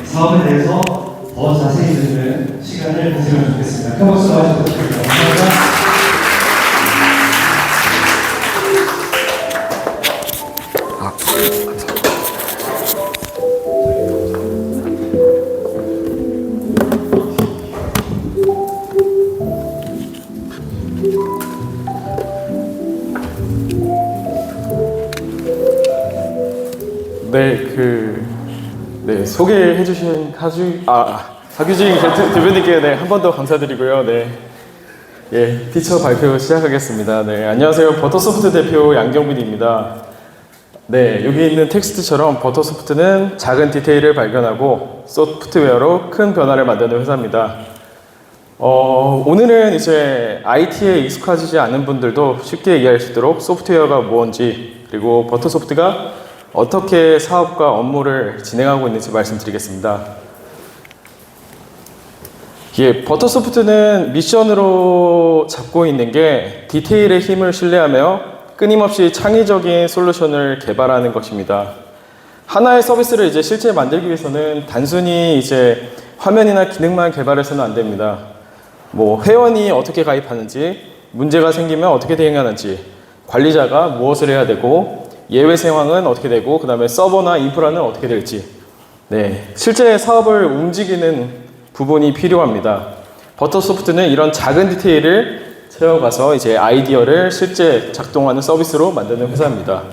사업에 대해서 더 자세히 듣는 시간을 가지면 좋겠습니다. 큰 박수 부탁드립니다. 감사합니다. 소개해주신 하규진 대표님께 한 번 더 감사드리고요. 피처 발표 시작하겠습니다. 안녕하세요. 버터소프트 대표 양경빈입니다. 여기 있는 텍스트처럼 버터소프트는 작은 디테일을 발견하고 소프트웨어로 큰 변화를 만드는 회사입니다. 오늘은 이제 IT에 익숙하지 않은 분들도 쉽게 이해할 수 있도록 소프트웨어가 무엇인지, 그리고 버터소프트가 어떻게 사업과 업무를 진행하고 있는지 말씀드리겠습니다. 버터소프트는 미션으로 잡고 있는 게 디테일의 힘을 신뢰하며 끊임없이 창의적인 솔루션을 개발하는 것입니다. 하나의 서비스를 이제 실제 만들기 위해서는 단순히 이제 화면이나 기능만 개발해서는 안 됩니다. 회원이 어떻게 가입하는지, 문제가 생기면 어떻게 대응하는지, 관리자가 무엇을 해야 되고, 예외 상황은 어떻게 되고, 그 다음에 서버나 인프라는 어떻게 될지, 실제 사업을 움직이는 부분이 필요합니다. 버터소프트는 이런 작은 디테일을 채워가서 이제 아이디어를 실제 작동하는 서비스로 만드는 회사입니다.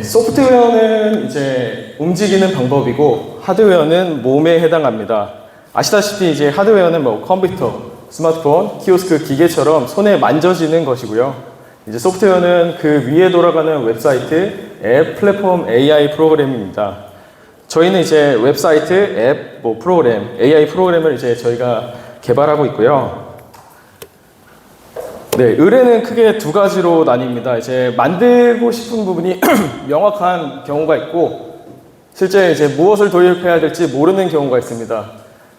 소프트웨어는 이제 움직이는 방법이고, 하드웨어는 몸에 해당합니다. 아시다시피 이제 하드웨어는 컴퓨터, 스마트폰, 키오스크, 기계처럼 손에 만져지는 것이고요. 이제 소프트웨어는 그 위에 돌아가는 웹사이트, 앱, 플랫폼, AI 프로그램입니다. 저희는 이제 웹사이트, 앱, 프로그램, AI 프로그램을 이제 저희가 개발하고 있고요. 의뢰는 크게 두 가지로 나뉩니다. 이제 만들고 싶은 부분이 명확한 경우가 있고, 실제 이제 무엇을 도입해야 될지 모르는 경우가 있습니다.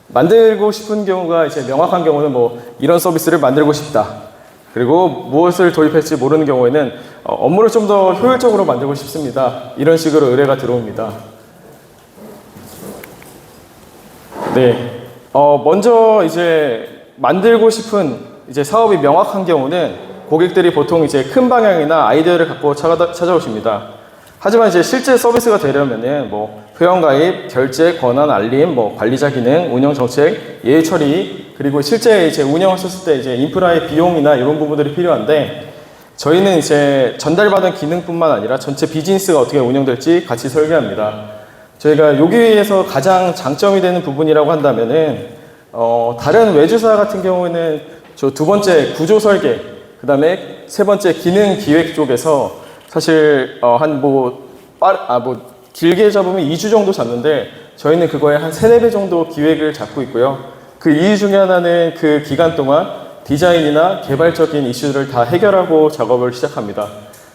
만들고 싶은 경우가 이제 명확한 경우는 이런 서비스를 만들고 싶다. 그리고 무엇을 도입할지 모르는 경우에는 업무를 좀 더 효율적으로 만들고 싶습니다. 이런 식으로 의뢰가 들어옵니다. 먼저 이제 만들고 싶은 이제 사업이 명확한 경우는 고객들이 보통 이제 큰 방향이나 아이디어를 갖고 찾아오십니다. 하지만 이제 실제 서비스가 되려면은 회원 가입, 결제, 권한, 알림, 관리자 기능, 운영 정책, 예외 처리, 그리고 실제 이제 운영하셨을 때 이제 인프라의 비용이나 이런 부분들이 필요한데, 저희는 이제 전달받은 기능뿐만 아니라 전체 비즈니스가 어떻게 운영될지 같이 설계합니다. 저희가 여기에서 가장 장점이 되는 부분이라고 한다면은, 다른 외주사 같은 경우에는 저 두 번째 구조 설계, 그 다음에 세 번째 기능 기획 쪽에서 사실 길게 잡으면 2주 정도 잡는데, 저희는 그거에 한 3-4배 정도 기획을 잡고 있고요. 그 이유 중에 하나는 그 기간 동안 디자인이나 개발적인 이슈들을 다 해결하고 작업을 시작합니다.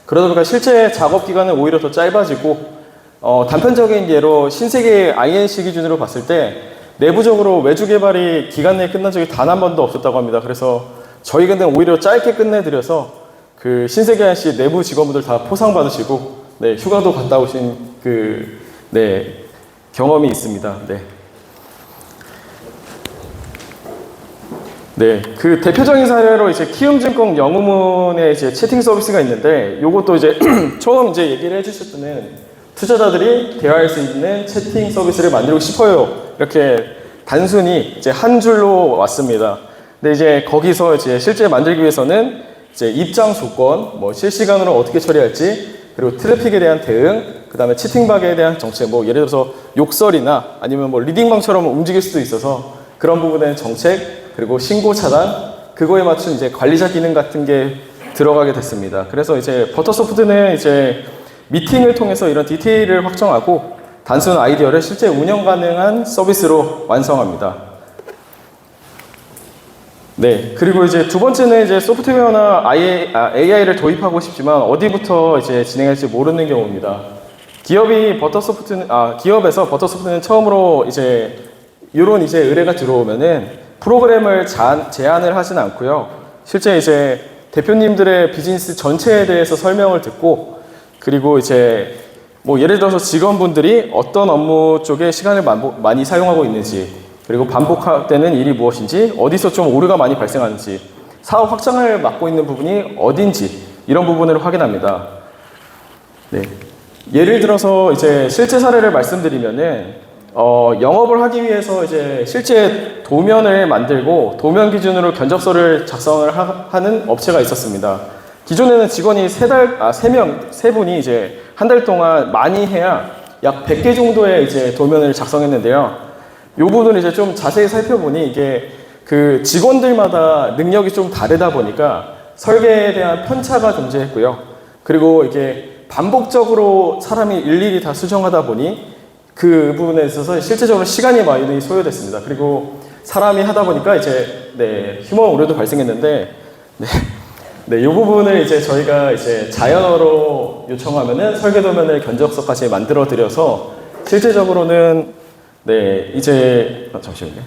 그러다 보니까 실제 작업 기간은 오히려 더 짧아지고, 단편적인 예로 신세계 INC 기준으로 봤을 때 내부적으로 외주 개발이 기간 내에 끝난 적이 단 한 번도 없었다고 합니다. 그래서 저희 근데 오히려 짧게 끝내드려서 그 신세계 INC 내부 직원분들 다 포상 받으시고, 휴가도 갔다 오신 경험이 있습니다. 그 대표적인 사례로 이제 키움증권 영웅문의 이제 채팅 서비스가 있는데, 요것도 이제 처음 이제 얘기를 해주실 때는 투자자들이 대화할 수 있는 채팅 서비스를 만들고 싶어요. 이렇게 단순히 이제 한 줄로 왔습니다. 근데 이제 거기서 이제 실제 만들기 위해서는 이제 입장 조건, 실시간으로 어떻게 처리할지, 그리고 트래픽에 대한 대응, 그 다음에 채팅방에 대한 정책, 예를 들어서 욕설이나 아니면 리딩방처럼 움직일 수도 있어서 그런 부분에는 정책, 그리고 신고 차단, 그거에 맞춘 이제 관리자 기능 같은 게 들어가게 됐습니다. 그래서 이제 버터소프트는 이제 미팅을 통해서 이런 디테일을 확정하고 단순 아이디어를 실제 운영 가능한 서비스로 완성합니다. 그리고 이제 두 번째는 이제 소프트웨어나 AI를 도입하고 싶지만 어디부터 이제 진행할지 모르는 경우입니다. 기업에서 버터소프트는 처음으로 이제 이런 이제 의뢰가 들어오면은 프로그램을 제안을 하진 않고요. 실제 이제 대표님들의 비즈니스 전체에 대해서 설명을 듣고, 그리고 이제 뭐 예를 들어서 직원분들이 어떤 업무 쪽에 시간을 많이 사용하고 있는지, 그리고 반복되는 일이 무엇인지, 어디서 좀 오류가 많이 발생하는지, 사업 확장을 맡고 있는 부분이 어딘지, 이런 부분을 확인합니다. 네. 예를 들어서 이제 실제 사례를 말씀드리면은 영업을 하기 위해서 이제 실제 도면을 만들고 도면 기준으로 견적서를 작성을 하는 업체가 있었습니다. 기존에는 직원이 세 분이 이제 한 달 동안 많이 해야 약 100개 정도의 이제 도면을 작성했는데요. 이 부분을 이제 좀 자세히 살펴보니 이게 그 직원들마다 능력이 좀 다르다 보니까 설계에 대한 편차가 존재했고요. 그리고 이게 반복적으로 사람이 일일이 다 수정하다 보니 그 부분에 있어서 실제적으로 시간이 많이 소요됐습니다. 그리고 사람이 하다 보니까 이제 휴먼 오류도 발생했는데 이 부분을 이제 저희가 이제 자연어로 요청하면은 설계 도면을 견적서까지 만들어 드려서 실제적으로는 잠시만요.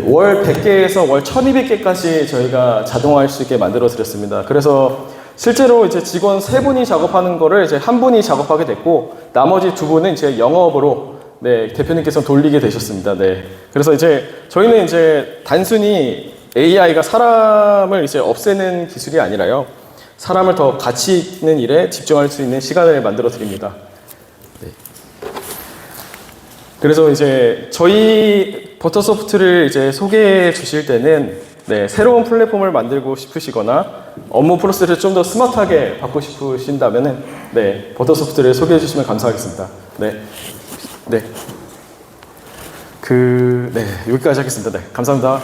월 100개에서 월 1200개까지 저희가 자동화할 수 있게 만들어 드렸습니다. 그래서 실제로 이제 직원 3분이 작업하는 거를 이제 1분이 작업하게 됐고, 나머지 2분은 이제 영업으로 대표님께서 돌리게 되셨습니다. 그래서 이제 저희는 이제 단순히 AI가 사람을 이제 없애는 기술이 아니라요, 사람을 더 가치 있는 일에 집중할 수 있는 시간을 만들어 드립니다. 그래서 이제 저희 버터소프트를 이제 소개해 주실 때는 새로운 플랫폼을 만들고 싶으시거나 업무 프로세스를 좀 더 스마트하게 받고 싶으신다면은 버터소프트를 소개해 주시면 감사하겠습니다. 여기까지 하겠습니다. 감사합니다.